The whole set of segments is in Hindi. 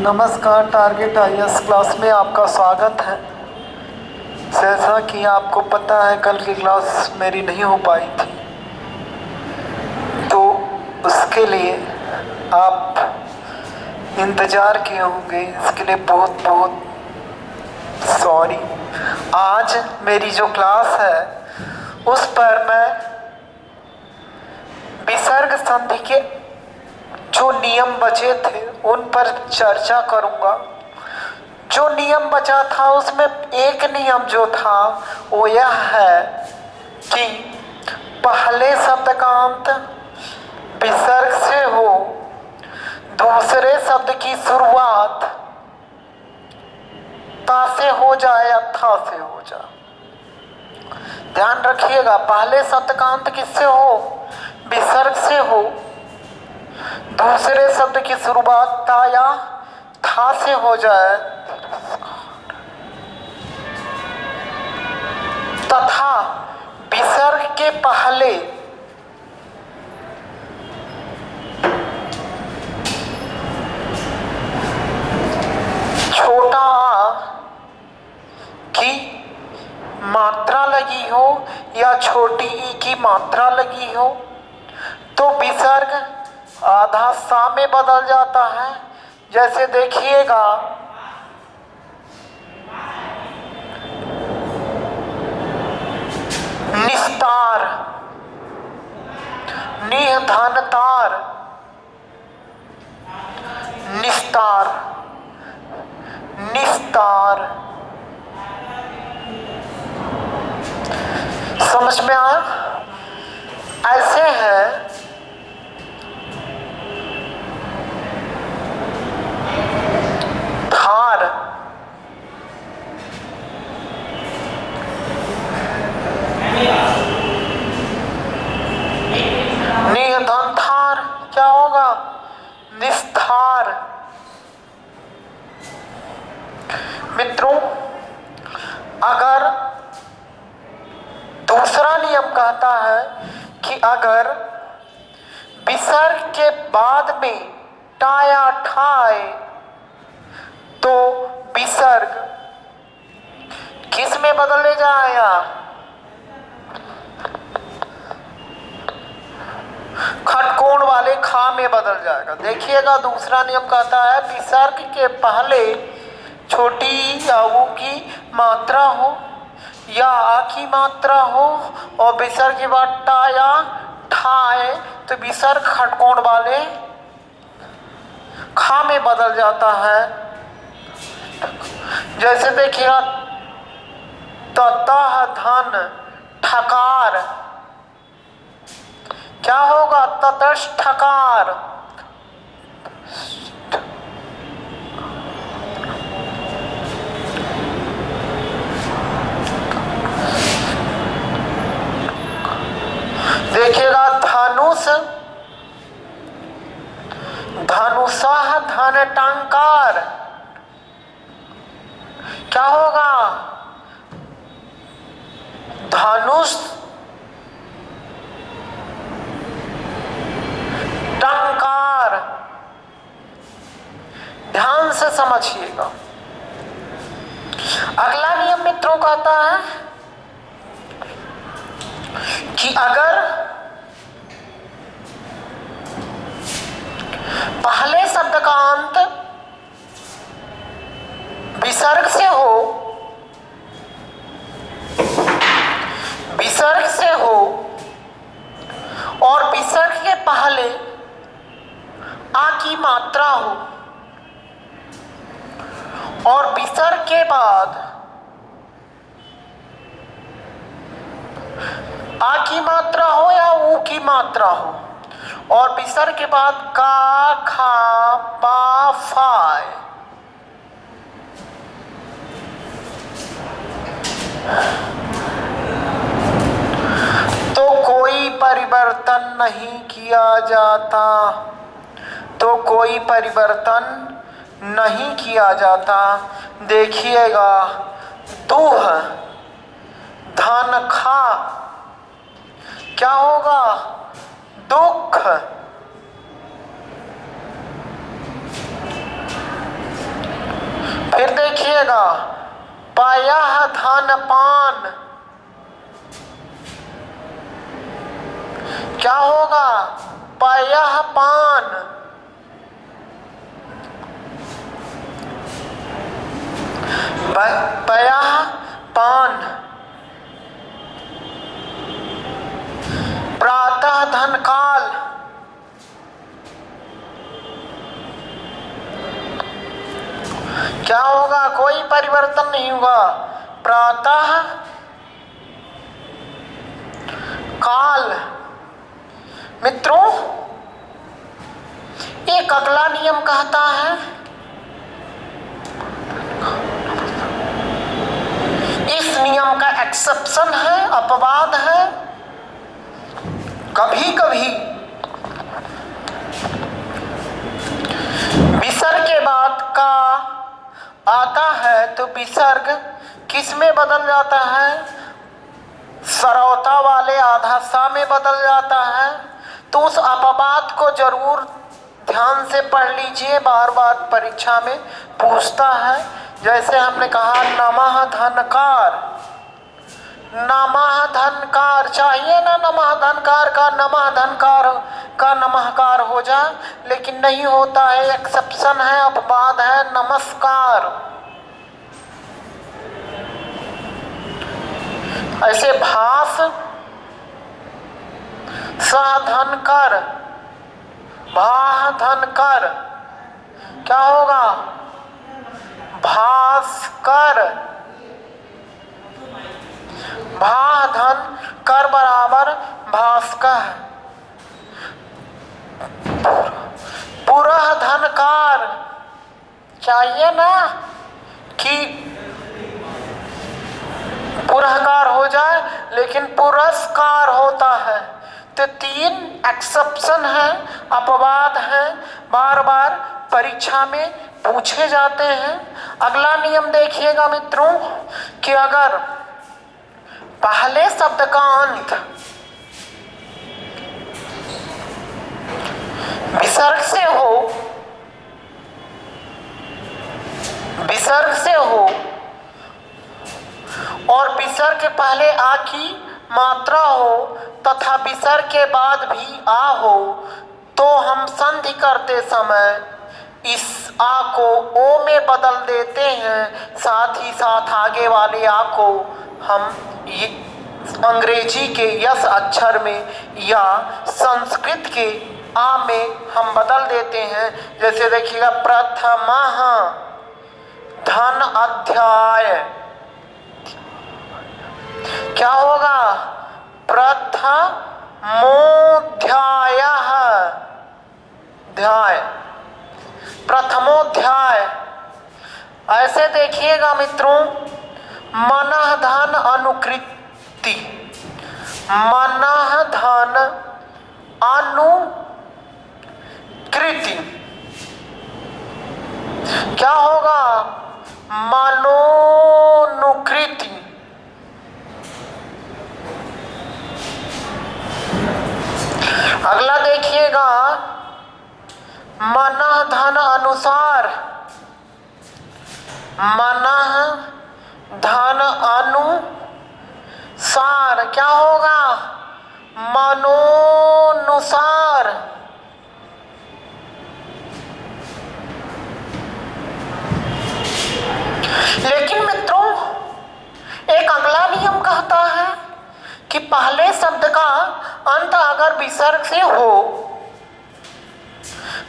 नमस्कार। टारगेट आईएएस क्लास में आपका स्वागत है। जैसा कि आपको पता है कल की क्लास मेरी नहीं हो पाई थी, तो उसके लिए आप इंतज़ार किए होंगे, इसके लिए बहुत बहुत सॉरी। आज मेरी जो क्लास है उस पर मैं विसर्ग संधि के जो नियम बचे थे उन पर चर्चा करूंगा। जो नियम बचा था उसमें एक नियम जो था वो यह है कि पहले शब्द का अंत विसर्ग से हो, दूसरे शब्द की शुरुआत ता से हो जाए या था से हो जाए। ध्यान रखिएगा, पहले शब्द का अंत किससे हो? विसर्ग से हो। दूसरे शब्द की शुरुआत ता या था से हो जाए तथा विसर्ग के पहले छोटा आ की मात्रा लगी हो या छोटी ई की मात्रा लगी हो तो विसर्ग आधा सा में बदल जाता है। जैसे देखिएगा, निस्तार, निधनतार, निस्तार, निस्तार। समझ में आया? ऐसे है थार, निधन थार। क्या होगा? निस्तार। मित्रों, अगर दूसरा नियम कहता है कि अगर विसर्ग के बाद में टा या ठा आए तो विसर्ग किस में बदले जाएगा? खटकोण वाले खा में बदल जाएगा। देखिएगा, दूसरा नियम कहता है विसर्ग के पहले छोटी या ऊ की मात्रा हो या आ की मात्रा हो और विसर्ग के बाद टा या ठा आए तो विसर्ग खटकोण वाले खा में बदल जाता है। जैसे देखिएगा, ततः धन ठकार। क्या होगा? ततष्ठकार। देखिएगा, धनुष, धनुषः धन टंकार। क्या होगा? धनुष टंकार। ध्यान से समझिएगा। अगला नियम मित्रों कहता है कि अगर पहले शब्द का अंत विसर्ग से हो, विसर्ग से हो और विसर्ग के पहले आ की मात्रा हो और विसर्ग के बाद आ की मात्रा हो या ऊ की मात्रा हो और विसर्ग के बाद का खा पा फाय तो कोई परिवर्तन नहीं किया जाता, तो कोई परिवर्तन नहीं किया जाता। देखिएगा, दूह धन खा। क्या होगा? दुख। फिर देखिएगा पयः धन पान, क्या होगा? पयः पान, पयः पान। प्रातः धन काल, क्या होगा? कोई परिवर्तन नहीं होगा। प्रातः काल। मित्रों, एक अगला नियम कहता है, इस नियम का एक्सेप्शन है, अपवाद है। कभी कभी विसर्ग के बाद का आता है तो विसर्ग किस में बदल जाता है? सरौता वाले आधा सा में बदल जाता है। तो उस अपवाद को जरूर ध्यान से पढ़ लीजिए, बार बार परीक्षा में पूछता है। जैसे हमने कहा नमः धनकार, नमः धनकार चाहिए ना, नमः धनकार का नमः धनकार का नमःकार हो जाए, लेकिन नहीं होता है, एक्सेप्शन है, अपवाद है, नमस्कार। ऐसे भास सह धनकर, भाह धनकर, क्या होगा? भास्कर। भाह धन कर बराबर भास्कर। पुरः धनकार चाहिए ना कि पुरस्कार हो जाए, लेकिन पुरस्कार होता है। तो 3 एक्सेप्शन है, अपवाद है, बार बार परीक्षा में पूछे जाते हैं। अगला नियम देखिएगा मित्रों कि अगर पहले शब्द का अंत विसर्ग से हो, विसर्ग से हो और विसर्ग के पहले आ की मात्रा हो तथा विसर्ग के बाद भी आ हो, तो हम संधि करते समय इस आ को ओ में बदल देते हैं। साथ ही साथ आगे वाले आ को हम ये अंग्रेजी के यस अक्षर में या संस्कृत के आ में हम बदल देते हैं। जैसे देखिएगा प्रथमः धन अध्याय, क्या होगा? प्रथमोध्यायः, ध्याय, प्रथमोध्याय। ऐसे देखिएगा मित्रों मनः धन अनुकृति, मनः धन अनुकृति, क्या होगा? मनोनुकृति। अगला देखिएगा मनः धन अनुसार, मनः धन अनुसार, क्या होगा? मनोनुसार। लेकिन मित्रों एक अगला नियम कहता है कि पहले शब्द का अंत अगर विसर्ग से हो,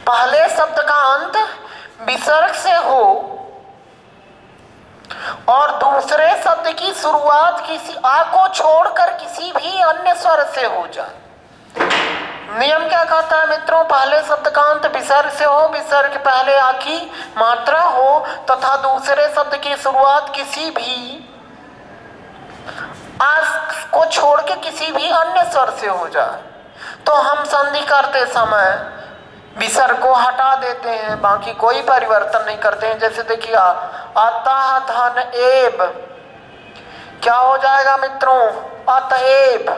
पहले शब्द का अंत विसर्ग से हो और दूसरे शब्द की शुरुआत किसी आ को छोड़कर किसी भी अन्य स्वर से हो जाए। नियम क्या कहता है मित्रों? पहले शब्द का अंत विसर्ग से हो, विसर्ग के पहले आ की मात्रा हो तथा दूसरे शब्द की शुरुआत किसी भी आ को छोड़ के किसी भी अन्य स्वर से हो जाए, तो हम संधि करते समय विसर्ग को हटा देते हैं, बाकी कोई परिवर्तन नहीं करते हैं। जैसे देखिए अतः धन एब, क्या हो जाएगा मित्रों? अतएव।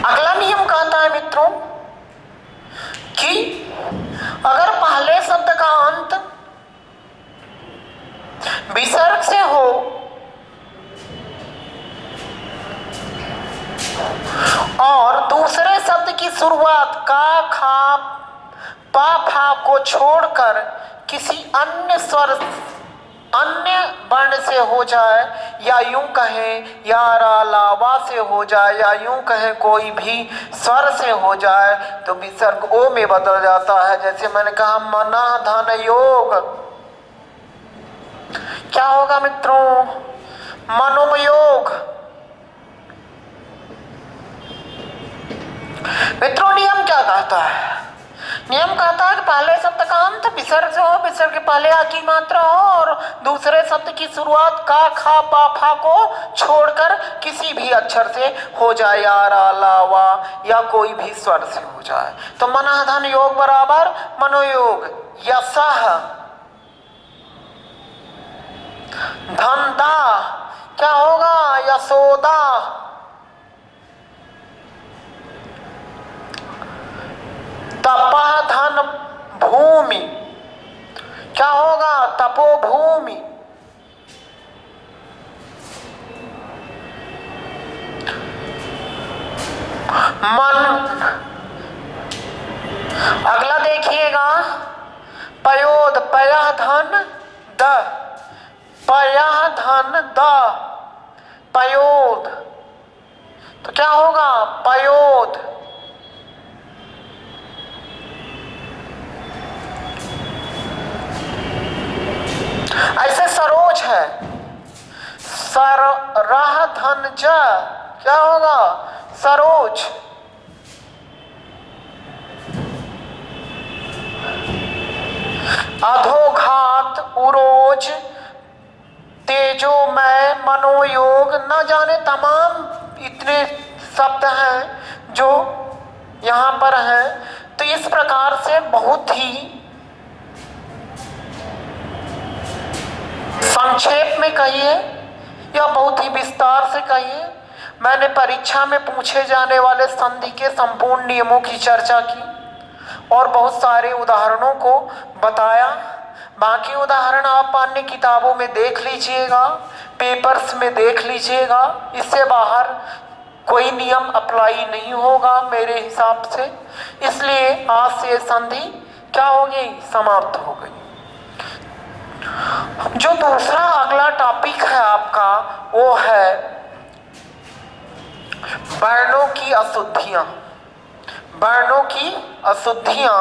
अगला नियम कहता है मित्रों कि शुरुआत का खा पा फा को छोड़कर किसी अन्य स्वर अन्य वर्ण से हो जाए, या यूं कहें या रा ला वा से हो जाए, या यूं कहें कोई भी स्वर से हो जाए, तो विसर्ग ओ में बदल जाता है। जैसे मैंने कहा मना धन योग, क्या होगा मित्रों? मनोयोग। मित्रों नियम क्या कहता है? नियम कहता है कि पहले शब्द का अंत विसर्ग से हो, विसर्ग के पहले आ की मात्रा हो, और दूसरे शब्द की शुरुआत का खा पा फा को छोड़कर किसी भी अक्षर से हो जाए, या रा ला वा या कोई भी स्वर से हो जाए। तो मना धन योग बराबर मनोयोग। यशः धनदा, क्या होगा? यशोदा। तपः धन भूमि, क्या होगा? तपोभूमि। मन, अगला देखिएगा पयोद, पयः धन द, पयः धन द, पयोद। तो क्या होगा? पयोद। ऐसे सरोज है, सर रह धन ज, क्या होगा? सरोज। अधोघात, उरोज, तेजोमय, मनोयोग, न जाने तमाम इतने शब्द हैं जो यहाँ पर हैं। तो इस प्रकार से बहुत ही संक्षेप में कहिए या बहुत ही विस्तार से कहिए, मैंने परीक्षा में पूछे जाने वाले संधि के संपूर्ण नियमों की चर्चा की और बहुत सारे उदाहरणों को बताया। बाकी उदाहरण आप अन्य किताबों में देख लीजिएगा, पेपर्स में देख लीजिएगा। इससे बाहर कोई नियम अप्लाई नहीं होगा मेरे हिसाब से। इसलिए आज से संधि क्या हो गई? समाप्त हो गई। जो दूसरा अगला टॉपिक है आपका, वो है वर्णों की अशुद्धियां। वर्णों की अशुद्धियां,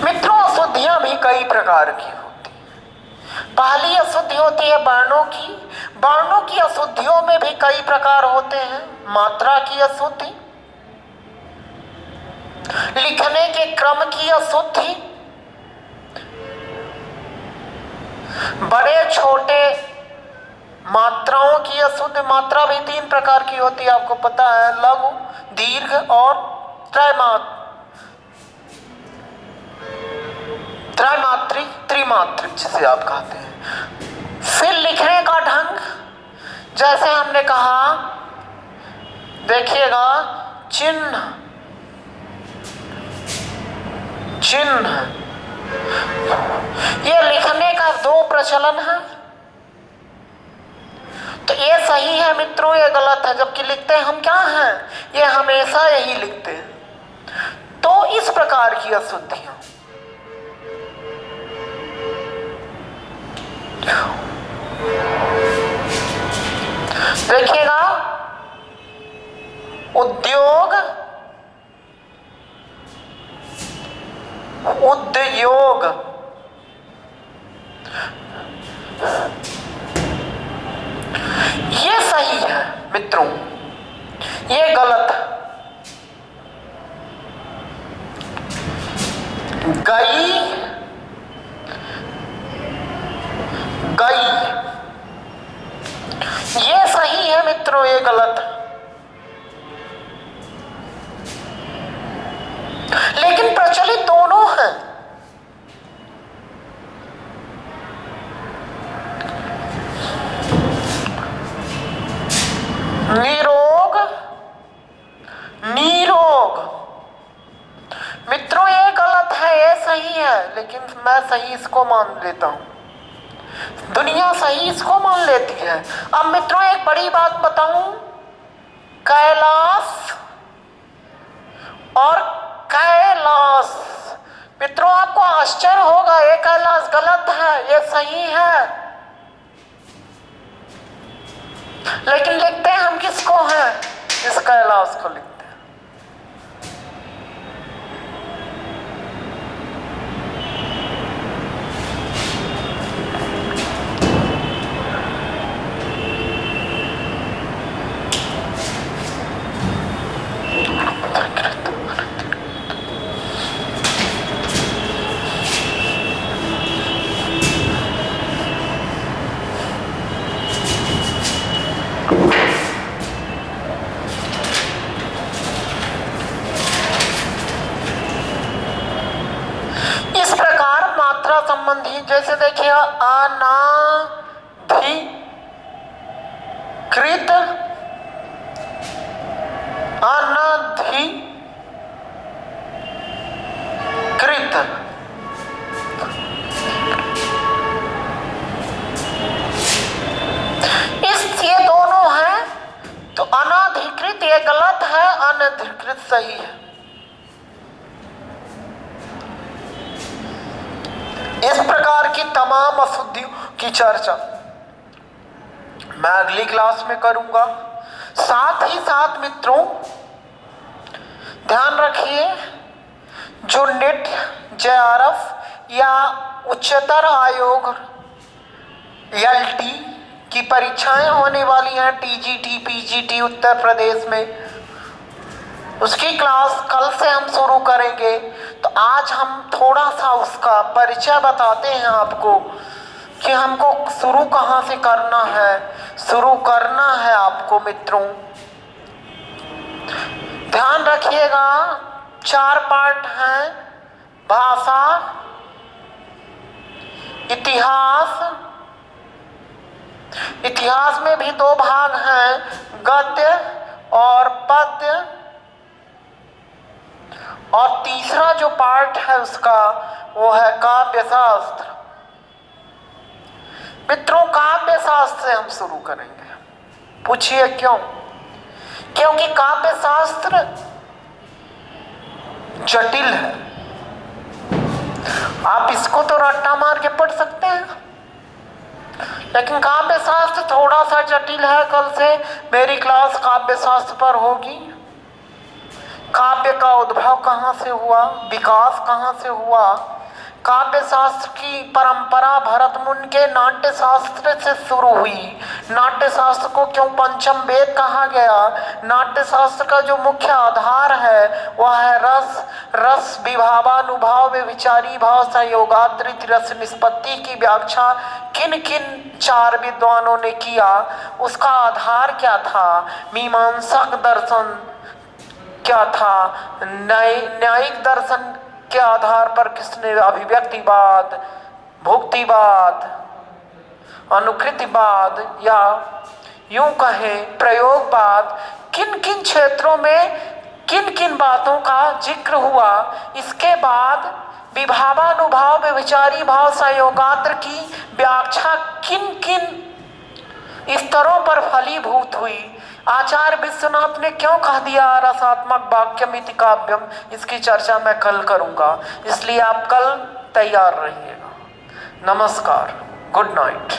मित्रों अशुद्धियां भी कई प्रकार की होती हैं। पहली अशुद्धि होती है वर्णों की। वर्णों की अशुद्धियों में भी कई प्रकार होते हैं। मात्रा की अशुद्धि, लिखने के क्रम की अशुद्धि, बड़े छोटे मात्राओं की अशुद्ध। मात्रा भी तीन प्रकार की होती है, आपको पता है, लघु, दीर्घ और त्रैमात्रिक, त्रिमात्रिक जिसे आप कहते हैं। फिर लिखने का ढंग, जैसे हमने कहा, देखिएगा चिन्ह, चिन्ह, ये लिखने का दो प्रचलन है। तो ये सही है मित्रों, ये गलत है। जबकि लिखते हम क्या हैं? ये हमेशा यही लिखते हैं। तो इस प्रकार की अशुद्धियां, देखिएगा उद्योग, उद्योग, ये सही है मित्रों, ये गलत है। गई, गई, ये सही है मित्रों, ये गलत है। लेकिन प्रचलित दोनों हैं। निरोग, निरोग, मित्रों ये गलत है, ये सही है, लेकिन मैं सही इसको मान लेता हूं। दुनिया सही इसको मान लेती है। अब मित्रों एक बड़ी बात बताऊं, कैलाश और कैलाश। मित्रों आपको आश्चर्य होगा, ये कैलाश गलत है, ये सही है, लेकिन लिखते हैं हम किसको हैं? इस कैलाश को लिखते हैं। इस प्रकार मात्रा संबंधी, जैसे देखिए अनाधिकृत, अनधिकृत, ये दोनों हैं, तो अनाधिकृत ये गलत है, अनधिकृत सही है। इस प्रकार की तमाम अशुद्धियों की चर्चा मैं अगली क्लास में करूंगा। साथ ही साथ मित्रों ध्यान रखिए, जो नेट जेआरएफ या उच्चतर आयोग एलटी की परीक्षाएं होने वाली हैं, टीजीटी पीजीटी उत्तर प्रदेश में, उसकी क्लास कल से हम शुरू करेंगे। तो आज हम थोड़ा सा उसका परिचय बताते हैं आपको कि हमको शुरू कहाँ से करना है। शुरू करना है आपको मित्रों, ध्यान रखिएगा, 4 पार्ट हैं, भाषा, इतिहास, इतिहास में भी 2 भाग हैं, गद्य और पद्य, और तीसरा जो पार्ट है उसका वो है काव्य शास्त्र। मित्रों काव्य शास्त्र से हम शुरू करेंगे। पूछिए क्यों? क्योंकि काव्य शास्त्र जटिल है। आप इसको तो रट्टा मार के पढ़ सकते हैं, लेकिन काव्य शास्त्र थोड़ा सा जटिल है। कल से मेरी क्लास काव्य शास्त्र पर होगी। काव्य का उद्भव कहाँ से हुआ, विकास कहाँ से हुआ, काव्य शास्त्र की परंपरा भरत मुनि के नाट्य शास्त्र से शुरू हुई। नाट्य शास्त्र को क्यों पंचम वेद कहा गया? नाट्य शास्त्र का जो मुख्य आधार है वह है रस, रस विभावानुभाव में विचारी भाव संयोगात्रित रस निष्पत्ति की व्याख्या किन किन 4 विद्वानों ने किया, उसका आधार क्या था? मीमांसक दर्शन क्या था? न्यायिक दर्शन के आधार पर किसने अभिव्यक्तिवाद, भुक्तिवाद, अनुकृतिवाद या यूं कहें प्रयोगवाद, किन किन क्षेत्रों में किन किन बातों का जिक्र हुआ। इसके बाद विभावानुभाव विचारी भाव संयोगात्र की व्याख्या किन किन स्तरों पर फलीभूत हुई। आचार्य विश्वनाथ ने क्यों कह दिया रसात्मक वाक्यमिति काव्यम, इसकी चर्चा मैं कल करूंगा, इसलिए आप कल तैयार रहिएगा। नमस्कार, गुड नाइट।